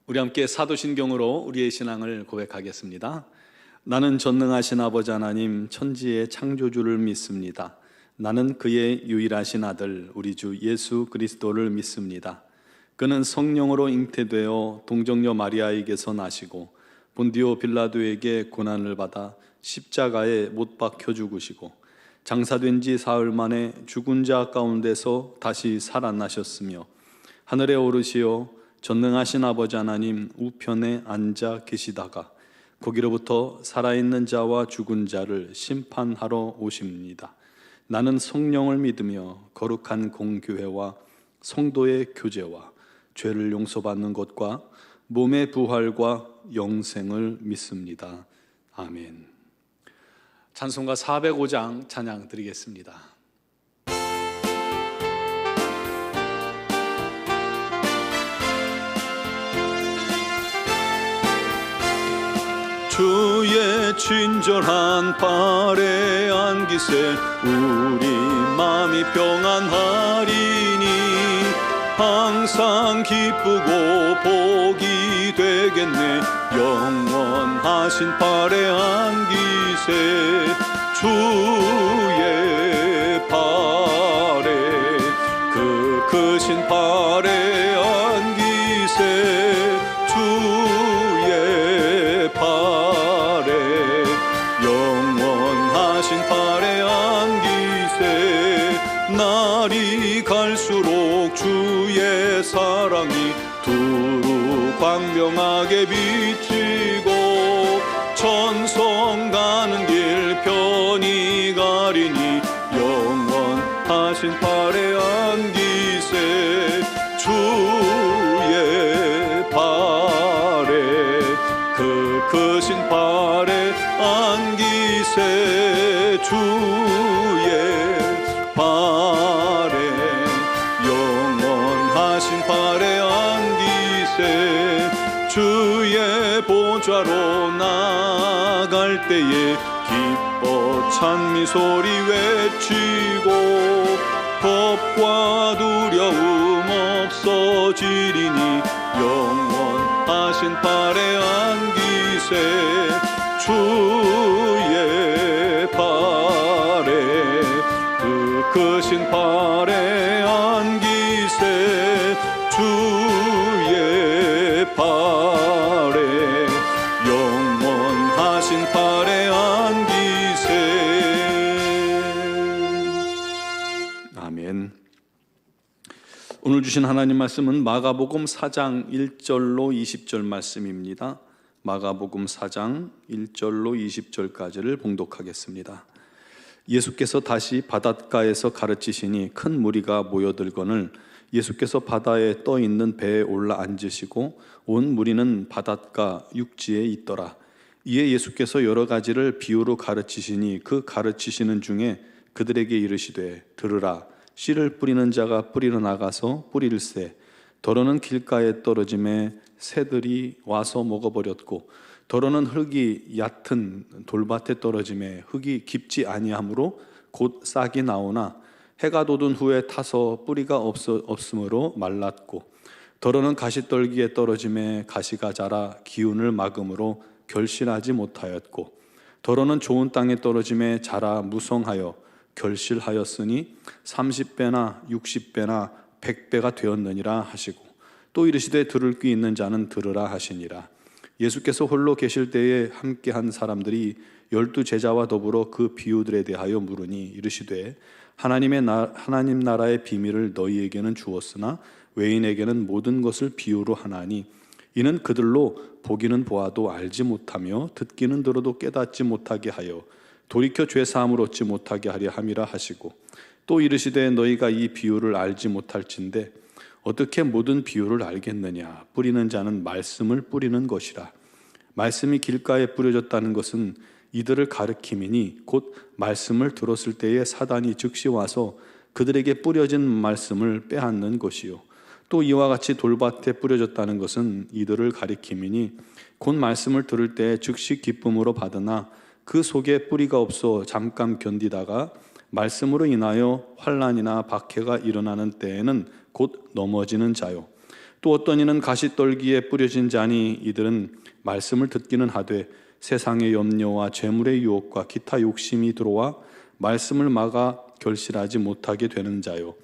우리 함께 사도신경으로 우리의 신앙을 고백하겠습니다. 나는 전능하신 아버지 하나님 천지의 창조주를 믿습니다. 나는 그의 유일하신 아들 우리 주 예수 그리스도를 믿습니다. 그는 성령으로 잉태되어 동정녀 마리아에게서 나시고 본디오 빌라도에게 고난을 받아 십자가에 못 박혀 죽으시고 장사된 지 사흘 만에 죽은 자 가운데서 다시 살아나셨으며 하늘에 오르시어 전능하신 아버지 하나님 우편에 앉아 계시다가 거기로부터 살아있는 자와 죽은 자를 심판하러 오십니다. 나는 성령을 믿으며 거룩한 공교회와 성도의 교제와 죄를 용서받는 것과 몸의 부활과 영생을 믿습니다. 아멘. 찬송가 405장 찬양 드리겠습니다. 주의 친절한 발에 안기세 우리 마음이 평안하리니 항상 기쁘고 복이 되겠네. 영원하신 발에 안기세 주의 발에 그 크신 발에 안기세 주의 발에 영원하신 발에 안기세. 날이 갈수록 주의 사랑이 두루 광명하게 비치고 천성 가는 길 편히 가리니 영원하신 발에 안기세 주의 발에 그 크신 발에 안기세 주의 발에 영원하신 발에 안기세. 주의 보좌로 나갈 때에 기뻐 찬미 소리 외치고 겁과 두려움 없어지리니 영원하신 발에 안기세 주의 발에 그 크신 발에 안기세 주의 발에 영원하신 발에 안기세. 아멘. 오늘 주신 하나님 말씀은 마가복음 4장 1절로 20절 말씀입니다. 마가복음 4장 1절로 20절까지를 봉독하겠습니다. 예수께서 다시 바닷가에서 가르치시니 큰 무리가 모여들거늘 예수께서 바다에 떠 있는 배에 올라 앉으시고 온 무리는 바닷가 육지에 있더라. 이에 예수께서 여러 가지를 비유로 가르치시니 그 가르치시는 중에 그들에게 이르시되 들으라. 씨를 뿌리는 자가 뿌리러 나가서 뿌릴새 더러는 길가에 떨어짐에 새들이 와서 먹어버렸고 더러는 흙이 얕은 돌밭에 떨어짐에 흙이 깊지 아니하므로 곧 싹이 나오나 해가 돋은 후에 타서 뿌리가 없으므로 말랐고 더러는 가시떨기에 떨어짐에 가시가 자라 기운을 막음으로 결실하지 못하였고 더러는 좋은 땅에 떨어짐에 자라 무성하여 결실하였으니 30배나 60배나 100배가 되었느니라 하시고 또 이르시되 들을 귀 있는 자는 들으라 하시니라. 예수께서 홀로 계실 때에 함께한 사람들이 12 제자와 더불어 그 비유들에 대하여 물으니 이르시되 하나님 나라의 비밀을 너희에게는 주었으나 외인에게는 모든 것을 비유로 하나니 이는 그들로 보기는 보아도 알지 못하며 듣기는 들어도 깨닫지 못하게 하여 돌이켜 죄사함을 얻지 못하게 하려 함이라 하시고 또 이르시되 너희가 이 비유를 알지 못할진대 어떻게 모든 비유를 알겠느냐. 뿌리는 자는 말씀을 뿌리는 것이라. 말씀이 길가에 뿌려졌다는 것은 이들을 가르킴이니 곧 말씀을 들었을 때에 사단이 즉시 와서 그들에게 뿌려진 말씀을 빼앗는 것이요. 또 이와 같이 돌밭에 뿌려졌다는 것은 이들을 가리킴이니 곧 말씀을 들을 때에 즉시 기쁨으로 받으나 그 속에 뿌리가 없어 잠깐 견디다가 말씀으로 인하여 환난이나 박해가 일어나는 때에는 곧 넘어지는 자요. 또 어떤 이는 가시떨기에 뿌려진 자니 이들은 말씀을 듣기는 하되 세상의 염려와 재물의 유혹과 기타 욕심이 들어와 말씀을 막아 결실하지 못하게 되는 자요.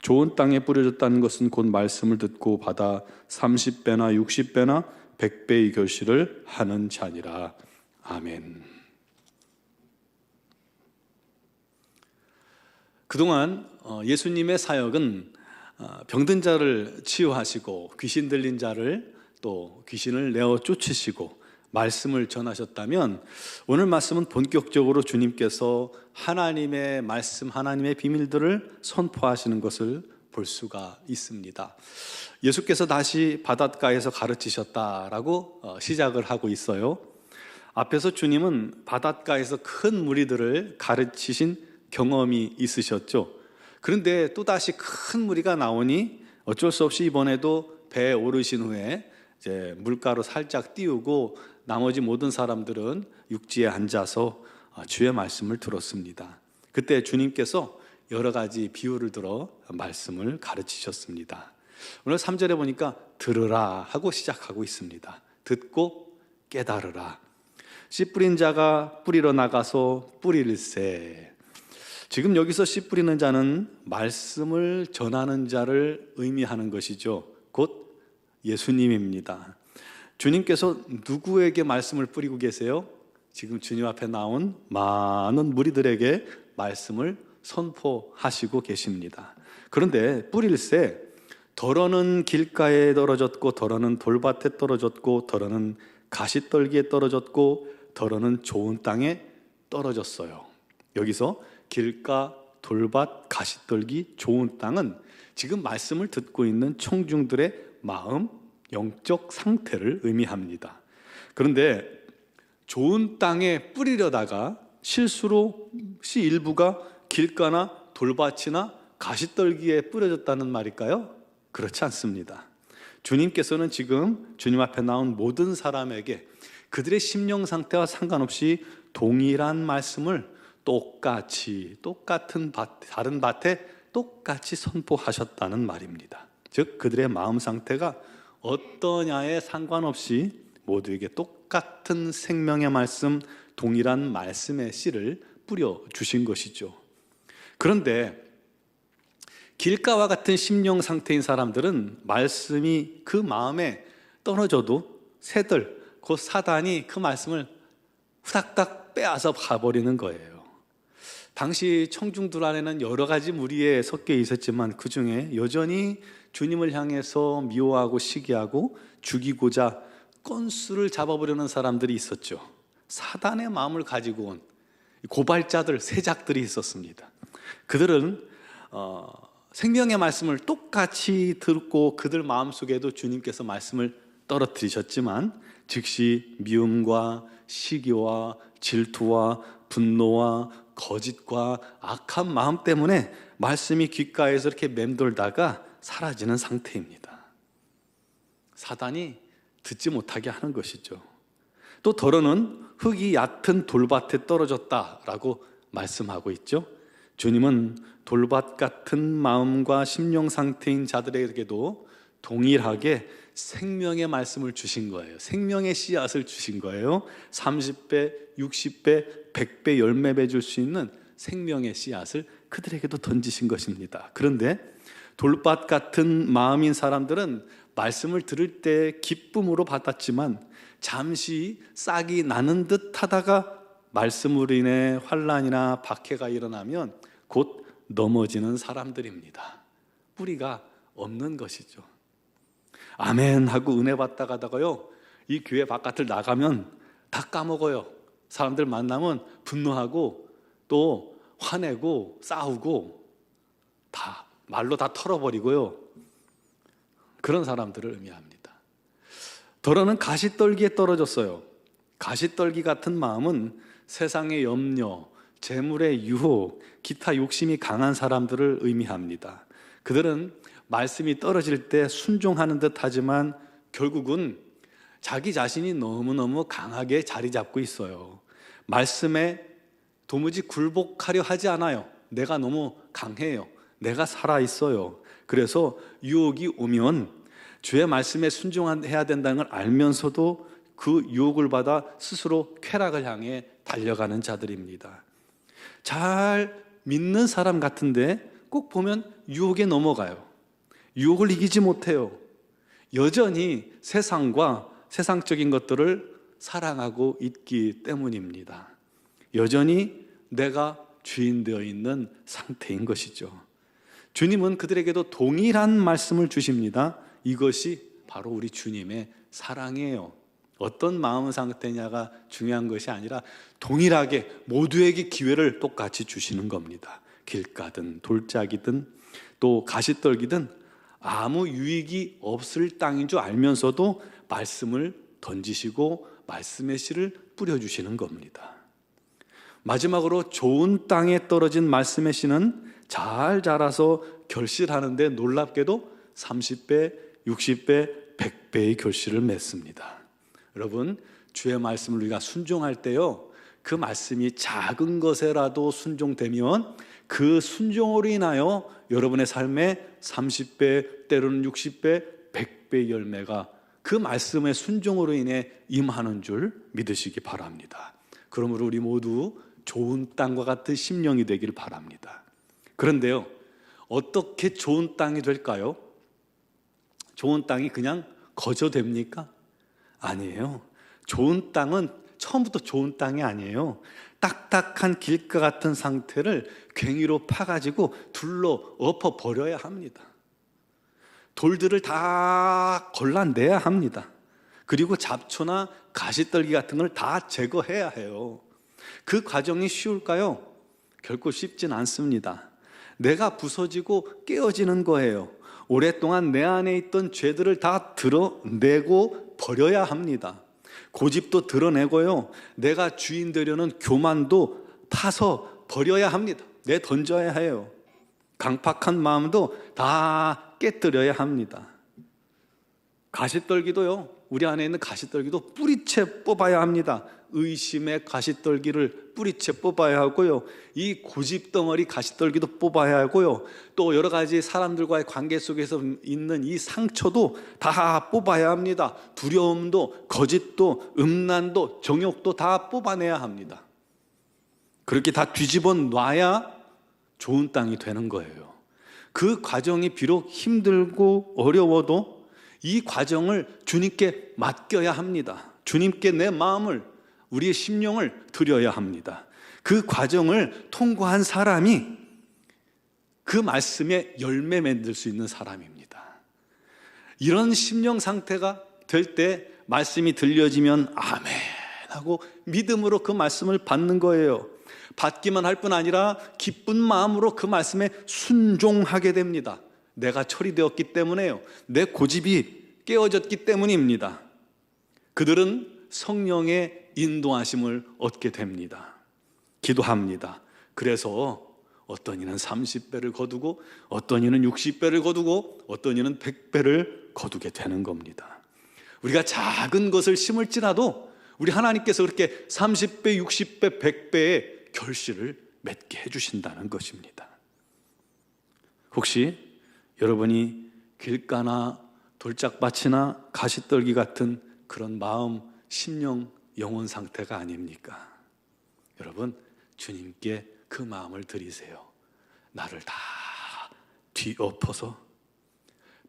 좋은 땅에 뿌려졌다는 것은 곧 말씀을 듣고 받아 30배나 60배나 100배의 결실을 하는 자니라. 아멘. 그동안 예수님의 사역은 병든 자를 치유하시고 귀신 들린 자를 또 귀신을 내어 쫓으시고 말씀을 전하셨다면, 오늘 말씀은 본격적으로 주님께서 하나님의 말씀, 하나님의 비밀들을 선포하시는 것을 볼 수가 있습니다. 예수께서 다시 바닷가에서 가르치셨다라고 시작을 하고 있어요. 앞에서 주님은 바닷가에서 큰 무리들을 가르치신 경험이 있으셨죠. 그런데 또다시 큰 무리가 나오니 어쩔 수 없이 이번에도 배에 오르신 후에 이제 물가로 살짝 띄우고 나머지 모든 사람들은 육지에 앉아서 주의 말씀을 들었습니다. 그때 주님께서 여러 가지 비유를 들어 말씀을 가르치셨습니다. 오늘 3절에 보니까 들으라 하고 시작하고 있습니다. 듣고 깨달으라. 씨 뿌린 자가 뿌리러 나가서 뿌릴세. 지금 여기서 씨 뿌리는 자는 말씀을 전하는 자를 의미하는 것이죠. 곧 예수님입니다. 주님께서 누구에게 말씀을 뿌리고 계세요? 지금 주님 앞에 나온 많은 무리들에게 말씀을 선포하시고 계십니다. 그런데 뿌릴새, 덜어는 길가에 떨어졌고 덜어는 돌밭에 떨어졌고 덜어는 가시떨기에 떨어졌고 덜어는 좋은 땅에 떨어졌어요. 여기서 길가, 돌밭, 가시떨기, 좋은 땅은 지금 말씀을 듣고 있는 청중들의 마음, 영적 상태를 의미합니다. 그런데 좋은 땅에 뿌리려다가 실수로 씨 일부가 길가나 돌밭이나 가시떨기에 뿌려졌다는 말일까요? 그렇지 않습니다. 주님께서는 지금 주님 앞에 나온 모든 사람에게 그들의 심령 상태와 상관없이 동일한 말씀을 똑같은 다른 밭에 똑같이 선포하셨다는 말입니다. 즉 그들의 마음 상태가 어떠냐에 상관없이 모두에게 똑같은 생명의 말씀, 동일한 말씀의 씨를 뿌려주신 것이죠. 그런데 길가와 같은 심령 상태인 사람들은 말씀이 그 마음에 떨어져도 새들, 곧 사단이 그 말씀을 후닥닥 빼앗아 가버리는 거예요. 당시 청중들 안에는 여러 가지 무리에 섞여 있었지만 그 중에 여전히 주님을 향해서 미워하고 시기하고 죽이고자 건수를 잡아보려는 사람들이 있었죠. 사단의 마음을 가지고 온 고발자들, 세작들이 있었습니다. 그들은 생명의 말씀을 똑같이 듣고 그들 마음속에도 주님께서 말씀을 떨어뜨리셨지만 즉시 미움과 시기와 질투와 분노와 거짓과 악한 마음 때문에 말씀이 귓가에서 이렇게 맴돌다가 사라지는 상태입니다. 사단이 듣지 못하게 하는 것이죠. 또 더러는 흙이 얕은 돌밭에 떨어졌다라고 말씀하고 있죠. 주님은 돌밭 같은 마음과 심령 상태인 자들에게도 동일하게 생명의 말씀을 주신 거예요. 생명의 씨앗을 주신 거예요. 30배, 60배, 100배 열매 맺을 수 있는 생명의 씨앗을 그들에게도 던지신 것입니다. 그런데 돌밭 같은 마음인 사람들은 말씀을 들을 때 기쁨으로 받았지만 잠시 싹이 나는 듯 하다가 말씀으로 인해 환난이나 박해가 일어나면 곧 넘어지는 사람들입니다. 뿌리가 없는 것이죠. 아멘 하고 은혜 받다 가다가요, 이 교회 바깥을 나가면 다 까먹어요. 사람들 만나면 분노하고 또 화내고 싸우고 다 말로 다 털어버리고요. 그런 사람들을 의미합니다. 더러는 가시떨기에 떨어졌어요. 가시떨기 같은 마음은 세상의 염려, 재물의 유혹, 기타 욕심이 강한 사람들을 의미합니다. 그들은 말씀이 떨어질 때 순종하는 듯 하지만 결국은 자기 자신이 너무너무 강하게 자리 잡고 있어요. 말씀에 도무지 굴복하려 하지 않아요. 내가 너무 강해요. 내가 살아있어요. 그래서 유혹이 오면 주의 말씀에 순종해야 된다는 걸 알면서도 그 유혹을 받아 스스로 쾌락을 향해 달려가는 자들입니다. 잘 믿는 사람 같은데 꼭 보면 유혹에 넘어가요. 유혹을 이기지 못해요. 여전히 세상과 세상적인 것들을 사랑하고 있기 때문입니다. 여전히 내가 주인 되어 있는 상태인 것이죠. 주님은 그들에게도 동일한 말씀을 주십니다. 이것이 바로 우리 주님의 사랑이에요. 어떤 마음 상태냐가 중요한 것이 아니라 동일하게 모두에게 기회를 똑같이 주시는 겁니다. 길가든 돌짝이든 또 가시떨기든 아무 유익이 없을 땅인 줄 알면서도 말씀을 던지시고 말씀의 씨를 뿌려주시는 겁니다. 마지막으로 좋은 땅에 떨어진 말씀의 씨는 잘 자라서 결실하는데 놀랍게도 30배, 60배, 100배의 결실을 맺습니다. 여러분, 주의 말씀을 우리가 순종할 때요, 그 말씀이 작은 것에라도 순종되면 그 순종으로 인하여 여러분의 삶에 30배, 때로는 60배, 100배의 열매가 그 말씀의 순종으로 인해 임하는 줄 믿으시기 바랍니다. 그러므로 우리 모두 좋은 땅과 같은 심령이 되길 바랍니다. 그런데요, 어떻게 좋은 땅이 될까요? 좋은 땅이 그냥 거저됩니까? 아니에요. 좋은 땅은 처음부터 좋은 땅이 아니에요. 딱딱한 길가 같은 상태를 괭이로 파가지고 둘러 엎어 버려야 합니다. 돌들을 다 걸러내야 합니다. 그리고 잡초나 가시떨기 같은 걸 다 제거해야 해요. 그 과정이 쉬울까요? 결코 쉽진 않습니다. 내가 부서지고 깨어지는 거예요. 오랫동안 내 안에 있던 죄들을 다 드러내고 버려야 합니다. 고집도 드러내고요, 내가 주인 되려는 교만도 파서 버려야 합니다. 내던져야 해요. 강팍한 마음도 다 깨뜨려야 합니다. 가시떨기도요, 우리 안에 있는 가시떨기도 뿌리채 뽑아야 합니다. 의심의 가시떨기를 뿌리채 뽑아야 하고요, 이 고집덩어리 가시떨기도 뽑아야 하고요, 또 여러 가지 사람들과의 관계 속에서 있는 이 상처도 다 뽑아야 합니다. 두려움도, 거짓도, 음란도, 정욕도 다 뽑아내야 합니다. 그렇게 다 뒤집어 놔야 좋은 땅이 되는 거예요. 그 과정이 비록 힘들고 어려워도 이 과정을 주님께 맡겨야 합니다. 주님께 내 마음을, 우리의 심령을 드려야 합니다. 그 과정을 통과한 사람이 그 말씀에 열매 맺을 수 있는 사람입니다. 이런 심령 상태가 될 때 말씀이 들려지면 아멘 하고 믿음으로 그 말씀을 받는 거예요. 받기만 할 뿐 아니라 기쁜 마음으로 그 말씀에 순종하게 됩니다. 내가 처리되었기 때문에요. 내 고집이 깨어졌기 때문입니다. 그들은 성령의 인도하심을 얻게 됩니다. 기도합니다. 그래서 어떤 이는 30배를 거두고 어떤 이는 60배를 거두고 어떤 이는 100배를 거두게 되는 겁니다. 우리가 작은 것을 심을지라도 우리 하나님께서 그렇게 30배, 60배, 100배의 결실을 맺게 해주신다는 것입니다. 혹시 여러분이 길가나 돌짝밭이나 가시떨기 같은 그런 마음, 심령, 영혼 상태가 아닙니까? 여러분, 주님께 그 마음을 드리세요. 나를 다 뒤엎어서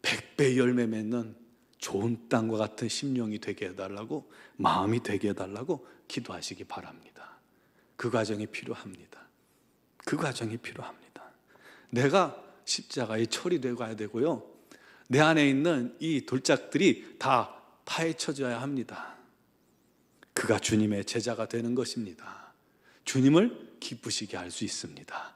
100배 열매 맺는 좋은 땅과 같은 심령이 되게 해달라고, 마음이 되게 해달라고 기도하시기 바랍니다. 그 과정이 필요합니다. 그 과정이 필요합니다. 내가 십자가에 처리되고 가야 되고요, 내 안에 있는 이 돌짝들이 다 파헤쳐져야 합니다. 그가 주님의 제자가 되는 것입니다. 주님을 기쁘시게 할 수 있습니다.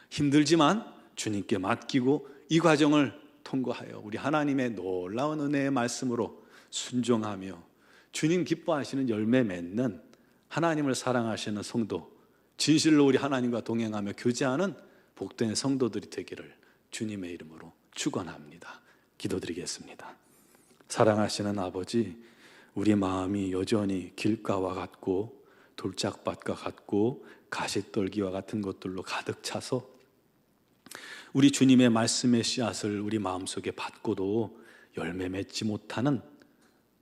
힘들지만 주님께 맡기고 이 과정을 통과하여 우리 하나님의 놀라운 은혜의 말씀으로 순종하며 주님 기뻐하시는 열매 맺는, 하나님을 사랑하시는 성도, 진실로 우리 하나님과 동행하며 교제하는 복된 성도들이 되기를 주님의 이름으로 축원합니다. 기도드리겠습니다. 사랑하시는 아버지, 우리 마음이 여전히 길가와 같고 돌짝밭과 같고 가시떨기와 같은 것들로 가득 차서 우리 주님의 말씀의 씨앗을 우리 마음속에 받고도 열매 맺지 못하는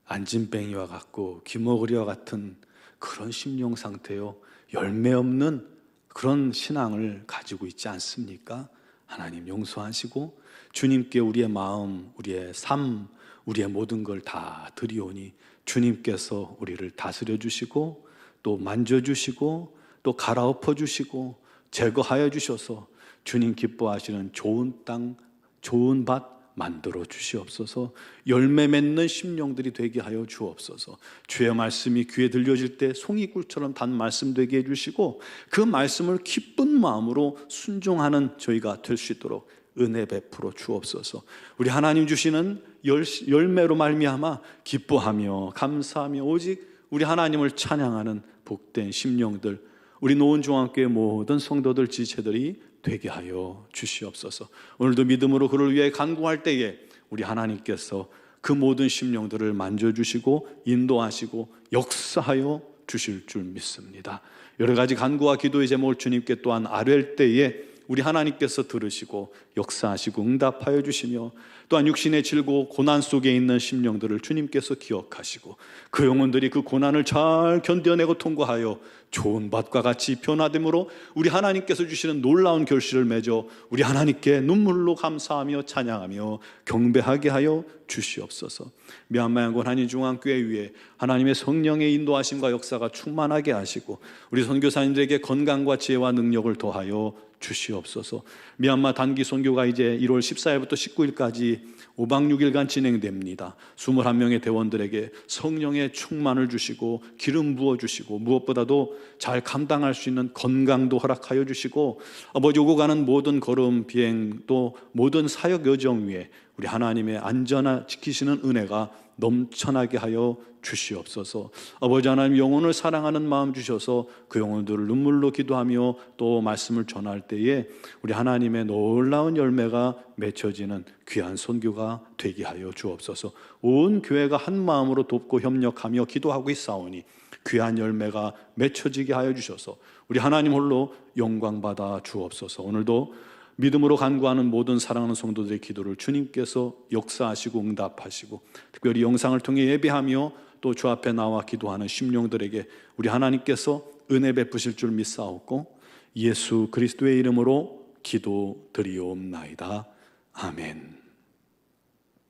안진뱅이와 같고 귀머거리와 같은 그런 심령 상태요, 열매 없는 그런 신앙을 가지고 있지 않습니까? 하나님 용서하시고 주님께 우리의 마음, 우리의 삶, 우리의 모든 걸 다 드리오니 주님께서 우리를 다스려 주시고 또 만져주시고 또 갈아엎어 주시고 제거하여 주셔서 주님 기뻐하시는 좋은 땅, 좋은 밭 만들어 주시옵소서. 열매 맺는 심령들이 되게 하여 주옵소서. 주의 말씀이 귀에 들려질 때 송이꿀처럼 단 말씀 되게 해주시고 그 말씀을 기쁜 마음으로 순종하는 저희가 될 수 있도록 은혜 베풀어 주옵소서. 우리 하나님 주시는 열매로 말미암아 기뻐하며 감사하며 오직 우리 하나님을 찬양하는 복된 심령들, 우리 노원중앙교회 모든 성도들 지체들이 되게 하여 주시옵소서. 오늘도 믿음으로 그를 위해 간구할 때에 우리 하나님께서 그 모든 심령들을 만져주시고 인도하시고 역사하여 주실 줄 믿습니다. 여러 가지 간구와 기도의 제목을 주님께 또한 아뢰을 때에 우리 하나님께서 들으시고 역사하시고 응답하여 주시며 또한 육신의 질고 고난 속에 있는 심령들을 주님께서 기억하시고 그 영혼들이 그 고난을 잘 견뎌내고 통과하여 좋은 밭과 같이 변화됨으로 우리 하나님께서 주시는 놀라운 결실을 맺어 우리 하나님께 눈물로 감사하며 찬양하며 경배하게 하여 주시옵소서. 미얀마 양곤 한인중앙교회 위에 하나님의 성령의 인도하심과 역사가 충만하게 하시고 우리 선교사님들에게 건강과 지혜와 능력을 더하여 주시옵소서. 미얀마 단기 선교가 이제 1월 14일부터 19일까지 5박 6일간 진행됩니다. 21명의 대원들에게 성령의 충만을 주시고 기름 부어주시고 무엇보다도 잘 감당할 수 있는 건강도 허락하여 주시고 아버지 오고 가는 모든 걸음 비행 또 모든 사역 여정 위에 우리 하나님의 안전하 지키시는 은혜가 넘쳐나게 하여 주시옵소서. 아버지 하나님 영혼을 사랑하는 마음 주셔서 그 영혼들을 눈물로 기도하며 또 말씀을 전할 때에 우리 하나님의 놀라운 열매가 맺혀지는 귀한 선교가 되게 하여 주옵소서. 온 교회가 한 마음으로 돕고 협력하며 기도하고 있사오니 귀한 열매가 맺혀지게 하여 주셔서 우리 하나님 홀로 영광 받아 주옵소서. 오늘도 믿음으로 간구하는 모든 사랑하는 성도들의 기도를 주님께서 역사하시고 응답하시고 특별히 영상을 통해 예배하며 또 주 앞에 나와 기도하는 심령들에게 우리 하나님께서 은혜 베푸실 줄 믿사옵고 예수 그리스도의 이름으로 기도드리옵나이다. 아멘.